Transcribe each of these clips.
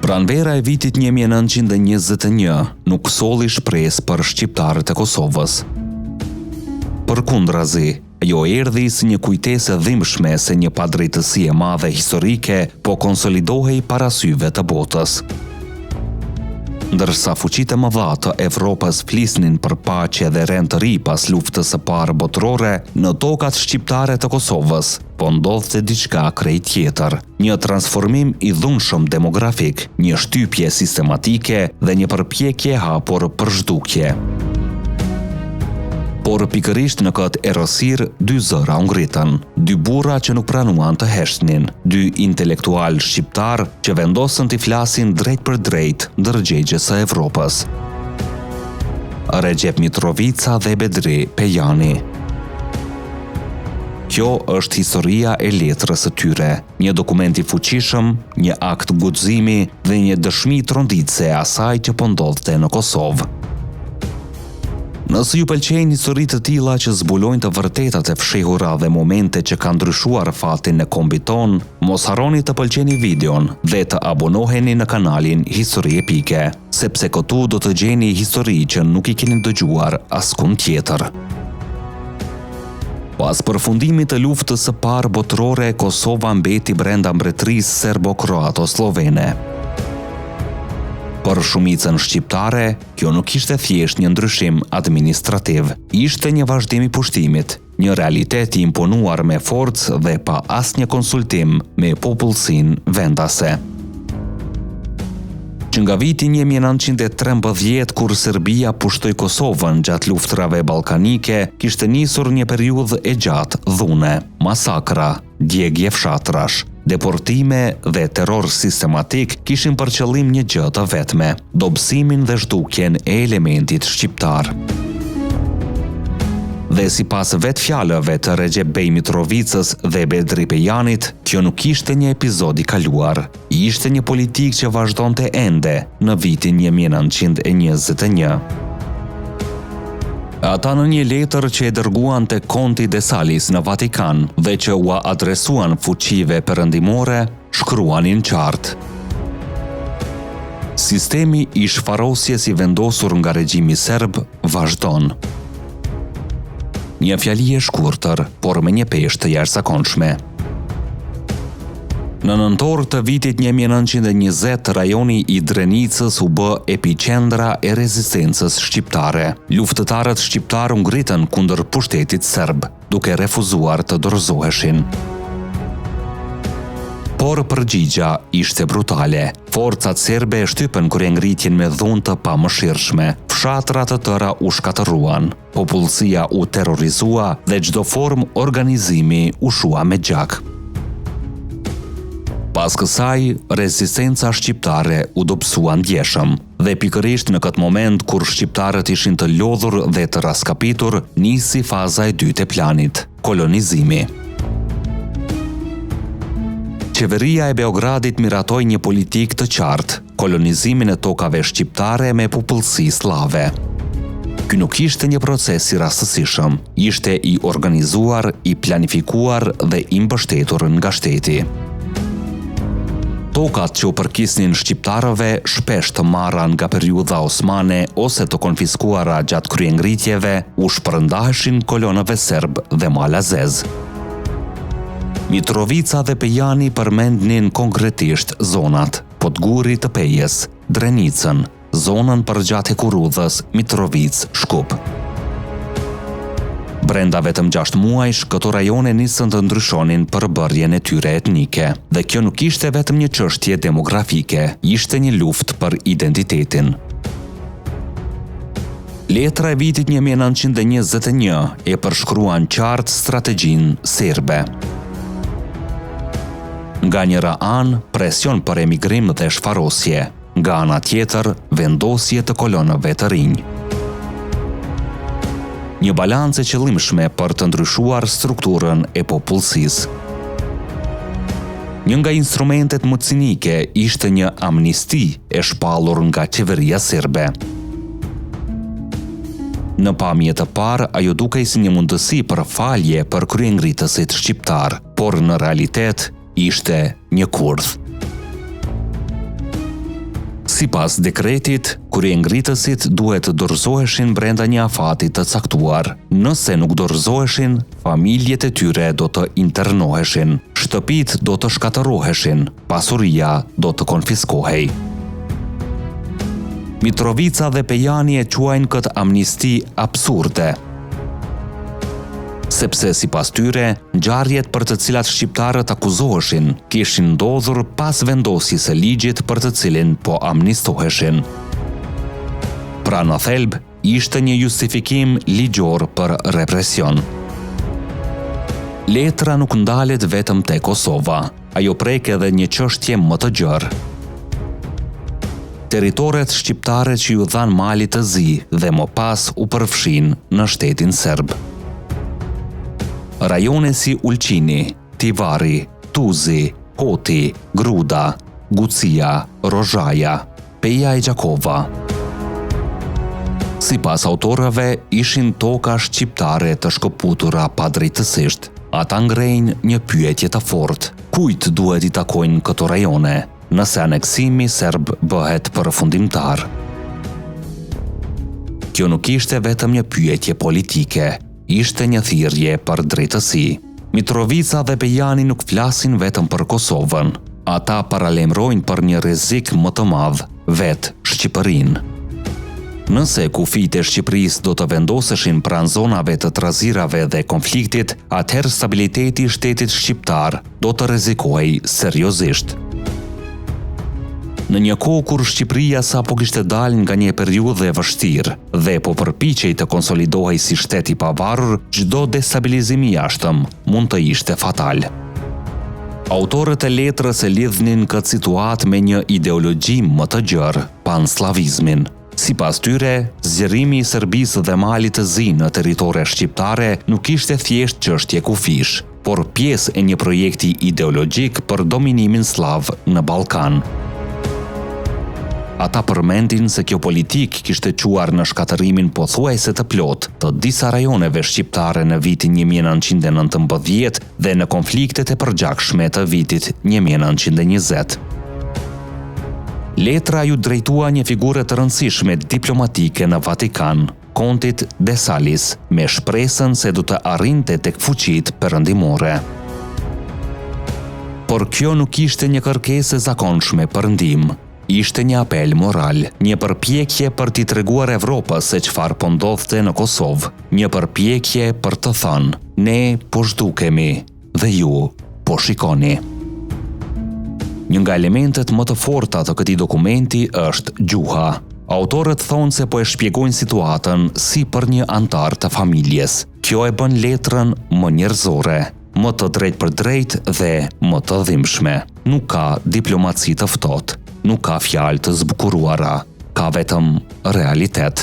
Pranvera e vitit 1921 nuk solli shpresë për shqiptarët e Kosovës. Përkundrazi, ajo erdhi si një kujtesë e dhimbshme se një padrejtësi e madhe historike po konsolidohej para syve të botës. Ndërsa fuqitë e mëdha të Evropës flisnin për paqe dhe rend të ri pas luftës së parë botërore, në tokat shqiptare të Kosovës po ndodhte diçka krejt tjetër, një transformim i dhunshëm demografik, një shtypje sistematike dhe një përpjekje hapur për zhdukje. Por pikërisht në këtë errësirë dy zëra u ngritën, dy burra që nuk pranuan të heshnin, dy intelektual shqiptar që vendosën të flasin drejt për drejt ndërgjegjes së Evropës. Recep Mitrovica dhe Bedri Pejani. Kjo është historia e letrës së tyre, një dokument i fuqishëm, një akt guximi dhe një dëshmi tronditse e asaj që po ndodhte në Kosovë. Nëse ju pëlqejnë historitë të tilla që zbulojnë të vërtetat e fshehura dhe momente që kanë ndryshuar fatin e kombit ton, mos harroni të pëlqeni videon dhe të abonoheni në kanalin Histori Epike, sepse këtu do të gjeni histori që nuk i keni dëgjuar askund tjetër. Pas përfundimit të luftës së parë botërore, Kosova mbeti brenda mbretërisë serbo-kroato-slovene. Për shumicën shqiptare, kjo nuk ishte thjesht një ndryshim administrativ, ishte një vazhdim i pushtimit, një realitet i imponuar me forcë dhe pa asnjë konsultim me popullsinë vendase. Që nga viti 1913 kur Serbia pushtoi Kosovën gjatë luftrave ballkanike, kishte nisur një periudhë e gjatë dhune, masakra, djegje fshatrash, deportime dhe terror sistematik kishin për qëllim një gjë të vetme, dobësimin dhe zhdukjen e elementit shqiptar. Dhe sipas vetë fjalëve të Recep Bej Mitrovicës dhe Bedri Pejanit, kjo nuk ishte një epizod i kaluar, ishte një politikë që vazhdonte ende në vitin 1921. Ata në një letër që e dërguan te Konti de Salis në Vatikan dhe që u adresuan fuqive perëndimore, shkruanin qartë: Sistemi i shfarosjes i vendosur nga regjimi serb vazhdon. Një fjali e shkurtër, por me një peshë të jashtëzakonshme. Në nëntor të vitit 1920, rajoni i Drenicës u bë epicendra e rezistencës shqiptare. Luftëtarët shqiptar u ngritën kundër pushtetit serb, duke refuzuar të dorëzoheshin. Por përgjigja ishte brutale. Forcat serbe e shtypën kryengritjen me dhunë të pamëshirshme. Fshatrat të tëra u shkatëruan, popullsia u terrorizua dhe çdo formë organizimi u shua me gjak. Pas kësaj, rezistenca shqiptare u dobësua ndjeshëm, dhe pikërisht në këtë moment kur shqiptarët ishin të lodhur dhe të raskapitur, nisi faza e dytë e planit, kolonizimi. Qeveria e Beogradit miratoi një politikë të qartë, kolonizimin e tokave shqiptare me popullsi slave. Ky nuk ishte një proces i rastësishëm, ishte i organizuar, i planifikuar dhe i mbështetur nga shteti. Tokat që u përkisnin shqiptarëve shpesh të marra nga periudha osmane ose të konfiskuara gjatë kryengritjeve u shpërndaheshin kolonëve serb dhe malazez. Mitrovica dhe Pejani përmendnin konkretisht zonat: Podguri të Pejes, Drenicën, zonën përgjatë Hekurudhës, Mitrovic, Shkup. Brenda vetëm 6 muajsh, këto rajone nisën të ndryshonin përbërjen e tyre etnike, dhe kjo nuk ishte vetëm një çështje demografike, ishte një luftë për identitetin. Letra e vitit 1921 e përshkruan qartë strategjinë serbe. Nga njëra anë, presion për emigrim dhe shfarosje, nga ana tjetër, vendosje të kolonëve të rinj. Një balancë e qëllimshme për të ndryshuar strukturën e popullsisë. Një nga instrumentet më cinike ishte një amnisti e shpallur nga qeveria serbe. Në pamje të parë, ajo dukej si një mundësi për falje për kryengritësit shqiptar, por në realitet ishte një kurth. Sipas dekretit, kuriengritësit duhet të dorëzoheshin brenda një afati të caktuar. Nëse nuk dorëzoheshin, familjet e tyre do të internoheshin, shtëpitë do të shkatërroheshin, pasuria do të konfiskohej. Mitrovica dhe Pejani e quajnë këtë amnisti absurde, sepse sipas tyre, ngjarjet për të cilat shqiptarët akuzoheshin kishin ndodhur pas vendosjes së ligjit për të cilin po amnistoheshin. Pra në thelb, ishte një justifikim ligjor për represion. Letra nuk ndalet vetëm te Kosova, ajo prek edhe një çështje më të gjerë. Territoret shqiptare që ju dhan Malit të Zi dhe më pas u përfshin në shtetin serb. Rajone si Ulqini, Tivari, Tuzi, Hoti, Gruda, Gucia, Rozhaja, Peja e Gjakova. Sipas autorëve, ishin toka shqiptare të shkëputura padrejtësisht. Ata ngrejnë një pyetje të fortë: kujt duhet i takojnë këto rajone, nëse aneksimi serb bëhet përfundimtar? Kjo nuk ishte vetëm një pyetje politike, ishte një thirrje për drejtësi. Mitrovica dhe Pejani nuk flasin vetëm për Kosovën. Ata paralajmërojnë për një rrezik më të madh, vetë Shqipërinë. Nëse kufijtë e Shqipërisë do të vendoseshin pranë zonave të trazirave dhe konfliktit, atëherë stabiliteti i shtetit shqiptar do të rrezikohej seriozisht. Në një kohë kur Shqipëria sapo kishte dalë nga një periudhë e vështirë dhe po përpiqej të konsolidohej si shtet i pavarur, çdo destabilizim i jashtëm mund të ishte fatal. Autorët e letrës e lidhnin këtë situatë me një ideologji më të gjerë, panslavizmin. Sipas tyre, zgjerimi i Serbisë dhe Malit të Zi në territore shqiptare nuk ishte thjesht çështje kufish, por pjesë e një projekti ideologjik për dominimin slav në Ballkan. Ata përmendin se kjo politik kishte quar në shkatërimin pothuajse të plotë të disa rajoneve shqiptare në vitin 1919 dhe në konfliktet e përgjakshme të vitit 1920. Letra ju drejtua një figure të rëndësishme diplomatike në Vatikan, kontit De Salis, me shpresën se do të arrinte tek fuqitë perëndimore. Por kjo nuk ishte një kërkesë e zakonshme për ndihmë. Ishte një apel moral, një përpjekje për t'i treguar Evropës se çfarë po ndodhte në Kosovë, një përpjekje për të thënë: ne po zhdukemi dhe ju po shikoni. Një nga elementet më të forta të këtij dokumenti është gjuha. Autorët thonë se po e shpjegojnë situatën si për një antar të familjes. Kjo e bën letrën më njerëzore, më të drejtë për drejtë dhe më të dhimbshme. Nuk ka diplomaci të ftohtë. Nuk ka fjalë të zbukuruara, ka vetëm realitet.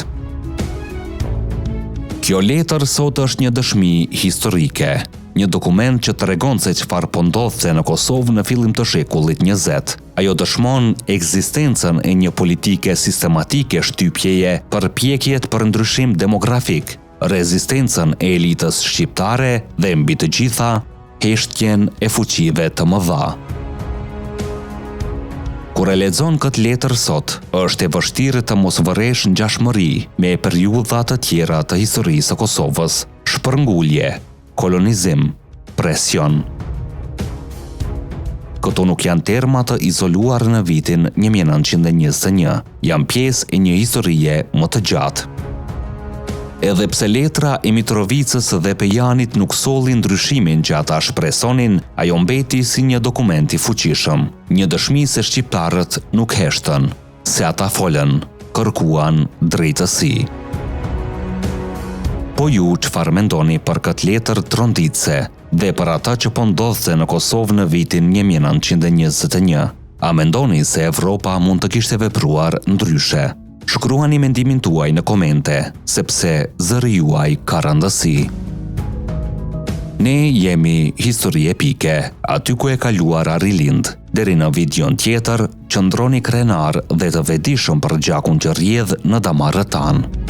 Kjo letër sot është një dëshmi historike, një dokument që tregon se çfarë po ndodhte në Kosovë në fillim të shekullit 20. Ajo dëshmon ekzistencën e një politike sistematike shtypjeje, përpjekjet për ndryshim demografik, rezistencën e elitës shqiptare dhe mbi të gjitha, heshtjen e fuqive të mëdha. Kur e lexon këtë letër sot, është e vështirë të mos vëresh ngjashmëri me periudha të tjera të historisë së Kosovës: shpërngulje, kolonizim, presion. Këto nuk janë terma të izoluar në vitin 1921, janë pjesë e një historie më të gjatë. Edhe pse letra e Mitrovicës dhe Pejanit nuk solli ndryshimin që ata shpresonin, ajo mbeti si një dokument i fuqishëm, një dëshmi se shqiptarët nuk heshtën, se ata folën, kërkuan drejtësi. Po ju çfarë mendoni për këtë letër tronditse dhe për ata që po ndodhte në Kosovë në vitin 1921? A mendoni se Evropa mund të kishte vepruar ndryshe? Shkruani mendimin tuaj në komente, sepse zëri juaj ka rëndësi. Ne jemi Histori Epike, aty ku e kaluara rilind. Deri në videon tjetër, qëndroni krenar dhe të vetëdijshëm për gjakun që rrjedh në damarrët tanë.